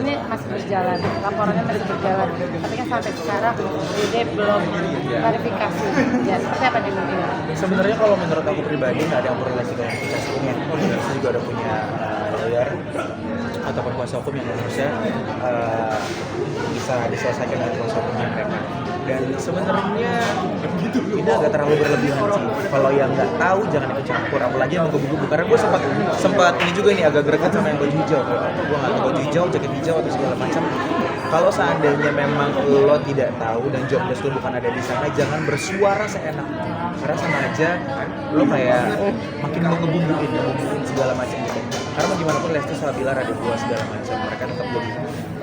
ini masih berjalan, laporannya masih berjalan. Tapi kan sampai sekarang dia belum klarifikasi. Ya, seperti apa nih mungkin? Sebenarnya kalau menurut aku pribadi nggak ada yang perlu lagi klarifikasi ini. Saya juga udah punya lawyer ataupun kuasa hukum yang harusnya bisa diselesaikan dengan kuasa hukumnya mereka. Dan sebenarnya ini agak terlalu berlebihan sih. Kalau yang nggak tahu jangan ikut campur, apalagi yang menggebu-gebu. Karena gue sempat ini juga nih agak greget sama yang baju hijau. Gue nggak tahu baju hijau, jaket hijau atau segala macam. Kalau seandainya memang lo tidak tahu dan job desk lo bukan ada di sana, jangan bersuara seenaknya. Karena sama aja lo kayak makin ngebubuin segala macam gitu. Karena mau gimana pun Lesti sama Bilar ada gua segala macam. Mereka tetap jadi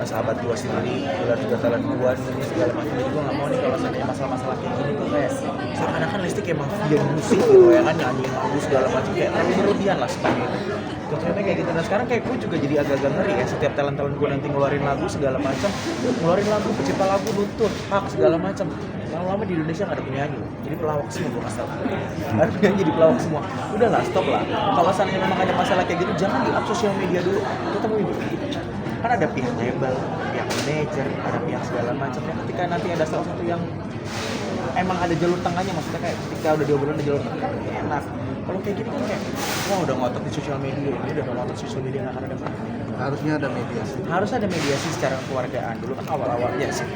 sahabat gua sendiri. Bilar juga talent gua ini segala macam. Jadi gua nggak mau nih kalau seandainya masalah-masalah kayak gini tuh kayak seakan-akan Lesti kayak mafia musik gitu ya kan, nyanyi lagu segala macam kayak terlalu berlebihan lah seperti itu. Contohnya kayak gitu. Dan sekarang kayak gue juga jadi agak-agak ngeri ya, setiap talent-talent gue nanti ngeluarin lagu segala macam, ngeluarin lagu pencipta lagu nuntut hak segala macam. Lama-lama di Indonesia nggak ada penyanyi, jadi pelawak semua gue kasar. Ada penyanyi jadi pelawak semua. Udahlah, stop lah. Kalau seandainya memang ada masalah kayak gitu, jangan di up sosial media dulu. Ketemuin dulu. Kan ada pihak label, pihak manajer, ada pihak segala macam. Ketika nanti ada salah satu yang emang ada jalur tengahnya, maksudnya kayak ketika udah diobrolin di jalur tengah kan enak. Kalau kayak gini kan kayak, wah udah ngotot di sosial media, ini udah ngotot di sosial media nggak akan ada apa. Harusnya ada mediasi. Harus ada mediasi secara keluargaan dulu kan awal-awalnya sih.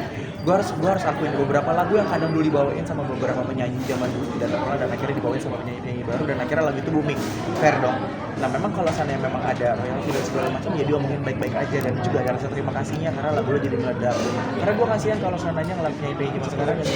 Gue harus akuin beberapa lagu yang kadang dulu dibawain sama beberapa penyanyi zaman dulu tidak terkenal dan akhirnya dibawain sama penyanyi baru dan akhirnya lagu itu booming. Fair dong. Nah memang kalau seandainya memang ada royalti dan segala macam ya diomongin baik-baik aja dan juga ada rasa terima kasihnya karena lagu lo jadi meledak. Karena gue kasihan kalau seandainya ngeliat penyanyi zaman sekarang yang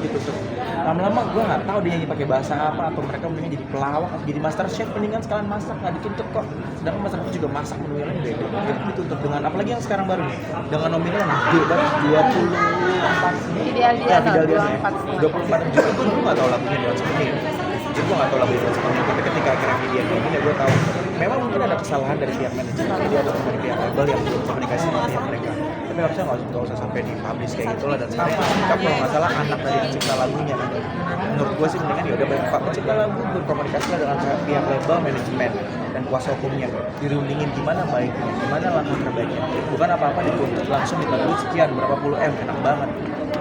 ditutup. Lama-lama gue nggak tahu dia nyanyi pakai bahasa apa atau mereka mendingan jadi pelawak atau jadi master chef, mendingan sekalian masak nggak ditutup kok. Sedangkan master chef juga masak menunya beda. Jadi ditutup dengan apalagi yang sekarang baru nih dengan nominal yang gede banget 24 Ideal dia 24 juta. Gue dulu nggak tahu lagunya dengan seperti ini. Jadi gue nggak tahu lagunya dengan seperti ini. Tapi ketika akhirnya media kayak gini gue tahu memang mungkin ada kesalahan dari pihak manajemen media atau dari pihak label yang belum komunikasi sama pihak mereka. Tapi harusnya nggak usah sampai di publish kayak gitulah dan sekarang sikap kalau nggak salah anak dari pencipta lagunya. Menurut gue sih mendingan ya udah baik Pak pencipta lagu berkomunikasi dengan pihak label manajemen dan kuasa hukumnya dirundingin gimana baiknya, gimana langkah terbaiknya. Bukan apa-apa dituntut langsung dituntut sekian berapa puluh M, enak banget.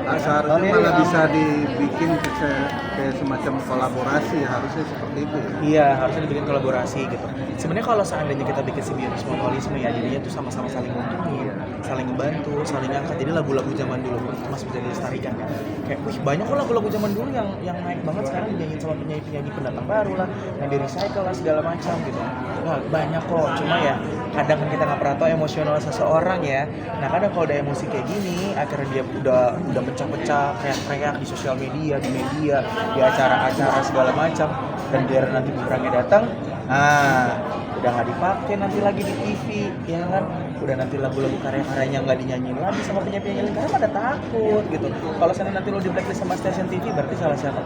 Seharusnya malah bisa dibikin kayak semacam kolaborasi, harusnya seperti itu ya. Iya, harusnya dibikin kolaborasi gitu. Sebenarnya kalau seandainya kita bikin simbiosis mutualisme ya, jadinya tuh sama-sama saling nguntungin, saling ngebantu, saling ngangkat. Jadi lagu-lagu zaman dulu masih bisa dilestarikan kan. Kayak wih banyak kok lagu-lagu zaman dulu yang naik banget sekarang dinyanyiin sama penyanyi-penyanyi pendatang baru lah, yang di recycle lah segala macam gitu. Wah, banyak kok. Cuma ya kadang kan kita nggak pernah tahu emosional seseorang ya. Nah kadang kalau ada emosi kayak gini, akhirnya dia udah pecah-pecah, teriak-teriak di sosial media, di media, di acara-acara segala macam, dan biar nanti bumerangnya datang, udah nggak dipakai nanti lagi di TV, ya kan? Udah nanti lagu-lagu karya-karyanya nggak dinyanyiin lagi sama penyanyi-penyanyi lain karena pada takut gitu. Kalau sana nanti lo di blacklist sama stasiun TV, berarti salah siapa?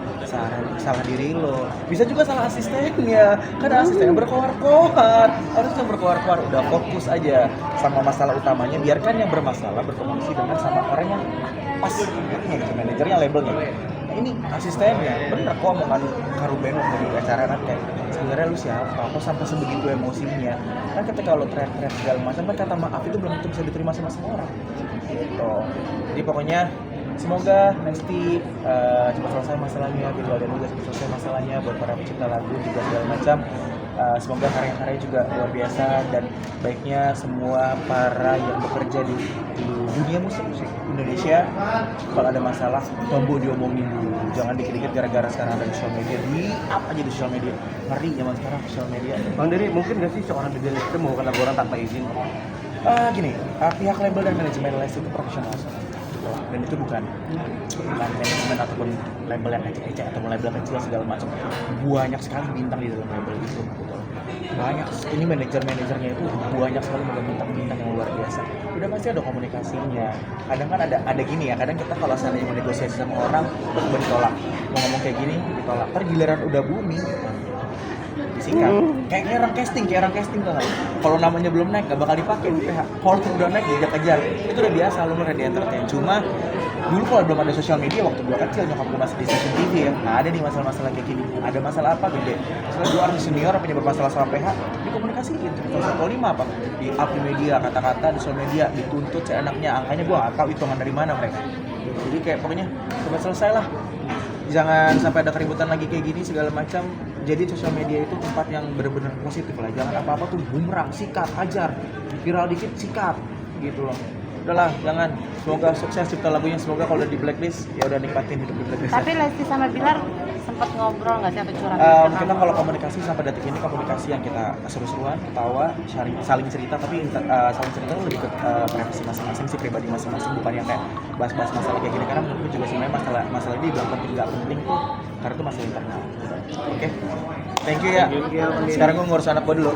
Salah diri lo. Bisa juga salah asistennya, karena asistennya berkoar-koar. Harusnya berkoar-koar. Udah fokus aja sama masalah utamanya. Biarkan yang bermasalah berkomunikasi dengan sama orang yang pas, gitu, manajernya, labelnya. Nah, ini asistennya, bener kok mau Karuben mau di acara kan kayak sebenarnya lu siapa? Kok sampai sebegitu emosinya? Kan ketika lo teriak-teriak segala macam kan kata maaf itu belum tentu bisa diterima sama semua orang. Gitu. Jadi pokoknya semoga Lesti cepat selesai masalahnya, gitu ada juga cepat selesai masalahnya buat para pecinta lagu juga segala macam. Semoga karya-karya juga luar biasa dan baiknya semua para yang bekerja di dunia musik Indonesia kalau ada masalah bambu diomongin dulu, jangan dikit-dikit gara-gara sekarang ada sosial media di apa aja di sosial media, ngeri zaman sekarang sosial media. Bang Dery, mungkin nggak sih seorang DJ Lesti melakukan laporan tanpa izin? Gini, pihak label dan manajemen Lesti itu profesional dan itu bukan manajemen ataupun label yang ecek-ecek atau label kecil segala macam. Banyak sekali bintang di dalam label itu gitu. Banyak, ini manajernya itu banyak sekali bintang-bintang yang luar biasa. Udah pasti ada komunikasinya. Kadang kan ada gini ya, kadang kita kalau seandainya mau negosiasi sama orang tiba-tiba ditolak, mau ngomong kayak gini ditolak, ntar giliran udah booming disingkat. Kayak orang casting tuh kan. Kalau namanya belum naik gak bakal dipakai di PH. Kalau udah naik dia kejar. Itu udah biasa lu di entertain. Cuma dulu kalau belum ada sosial media waktu gua kecil nyokap gua masih di stasiun TV ya, nggak ada nih masalah-masalah kayak gini. Ada masalah apa gede? Misalnya gua artis senior punya bermasalah sama PH, dikomunikasiin. Kalau 5 apa? Di up di media, kata-kata di sosial media, dituntut seenaknya, angkanya gua nggak tahu hitungan dari mana mereka. Jadi kayak pokoknya coba selesai lah. Jangan sampai ada keributan lagi kayak gini segala macam. Jadi sosial media itu tempat yang benar-benar positif lah. Jangan apa-apa tuh bumerang, sikat, hajar. Viral dikit, sikat. Gitu loh. Udahlah, jangan. Semoga sukses cipta lagunya. Semoga kalau udah di blacklist, ya udah nikmatin hidup di blacklist. Tapi Lesti sama Bilar sempat ngobrol nggak sih atau curhat? Kita kalau komunikasi sampai detik ini komunikasi yang kita seru-seruan, ketawa, saling cerita, tapi saling cerita lebih ke privasi masing-masing sih, pribadi masing-masing, bukan yang kayak bahas-bahas masalah kayak gini. Karena menurutku juga sebenarnya masalah ini bilang penting nggak penting tuh karena itu masalah internal. Oke, thank you ya. Sekarang gue ngurus anak gue dulu.